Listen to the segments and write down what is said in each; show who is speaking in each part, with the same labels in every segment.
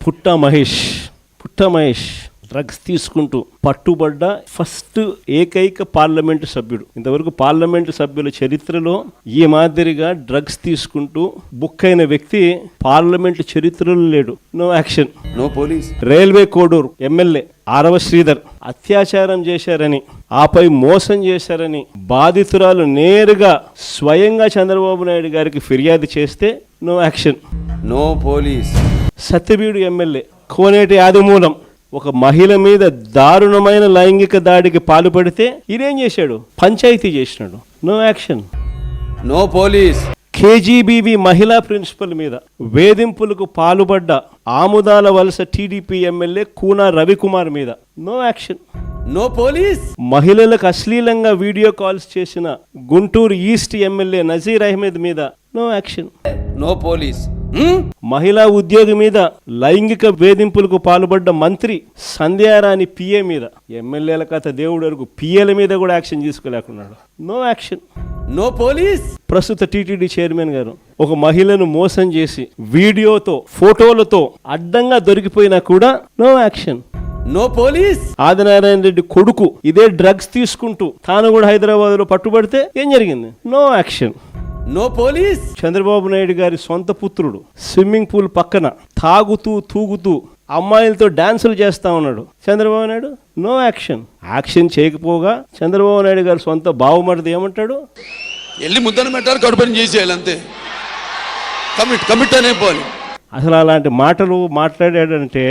Speaker 1: పుట్ట మహేష్ డ్రగ్స్ తీసుకుంటూ పట్టుబడ్డ ఫస్ట్ ఏకైక పార్లమెంటు సభ్యుడు. ఇంతవరకు పార్లమెంటు సభ్యుల చరిత్రలో ఈ మాదిరిగా డ్రగ్స్ తీసుకుంటూ బుక్ అయిన వ్యక్తి పార్లమెంటు చరిత్రలో లేడు. No action,
Speaker 2: no police.
Speaker 1: Railway Koduru MLA Arava Sridhar అత్యాచారం చేశారని, ఆపై మోసం చేశారని బాధితురాలు నేరుగా స్వయంగా చంద్రబాబు నాయుడు గారికి ఫిర్యాదు చేస్తే no action,
Speaker 2: no police.
Speaker 1: Satyavedu MLA Koneti Adimulam ఒక మహిళ మీద దారుణమైన లైంగిక దాడికి పాల్పడితే ఈయనేం చేశాడు? పంచాయతీ చేసినాడు. No action,
Speaker 2: no police.
Speaker 1: KGBV మహిళా ప్రిన్సిపల్ మీద వేధింపులకు పాల్పడ్డ ఆముదాల వలస టీడీపీ ఎమ్మెల్యే కూనా రవికుమార్ మీద నో యాక్షన్,
Speaker 2: నో పోలీస్.
Speaker 1: మహిళలకు అశ్లీలంగా వీడియో కాల్స్ చేసిన గుంటూరు ఈస్ట్ ఎమ్మెల్యే నజీర్ అహ్మద్ మీద నో యాక్షన్,
Speaker 2: నో పోలీస్.
Speaker 1: మహిళా ఉద్యోగి మీద లైంగిక వేధింపులకు పాల్పడ్డ మంత్రి సంధ్యారాణి పిఏ మీద, ఎమ్మెల్యేల కథ దేవుడు వరకు పిఏల మీద కూడా యాక్షన్ తీసుకోలేకున్నాడు. No action,
Speaker 2: no police.
Speaker 1: ప్రస్తుత టీటీడీ చైర్మన్ గారు ఒక మహిళను మోసం చేసి వీడియోతో ఫోటోలతో అడ్డంగా దొరికిపోయినా కూడా no action,
Speaker 2: no police.
Speaker 1: Adinarayana Reddy కొడుకు ఇదే డ్రగ్స్ తీసుకుంటూ తాను కూడా హైదరాబాద్ లో పట్టుబడితే ఏం జరిగింది? No action,
Speaker 2: no police.
Speaker 1: Chandrababu Naidu గారి సొంత పుత్రుడు స్విమ్మింగ్ పూల్ పక్కన తాగుతూ తూగుతూ అమ్మాయిలతో డాన్సులు చేస్తా ఉన్నాడు Chandrababu Naidu. No action. Action చేయకపోగా చంద్రబాబు నాయుడు గారి సొంత బావమరిది ఏమంటాడు?
Speaker 2: వెళ్ళి ముద్దను పెట్టాలి, కడుపుని చేసేయాలి, అంతే. కమిట్ అనే పోని.
Speaker 1: అసలు అలాంటి మాటలు మాట్లాడాడంటే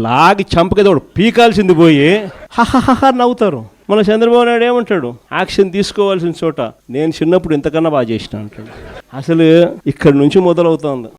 Speaker 1: లాగి చంపకదోడు పీకాల్సింది పోయి హహహ నవ్వుతారు. మన చంద్రబాబు నాయుడు ఏమంటాడు? యాక్షన్ తీసుకోవాల్సిన చోట నేను చిన్నప్పుడు ఇంతకన్నా బాగా చేసిన అంటాడు. అసలు ఇక్కడి నుంచి మొదలవుతోంది.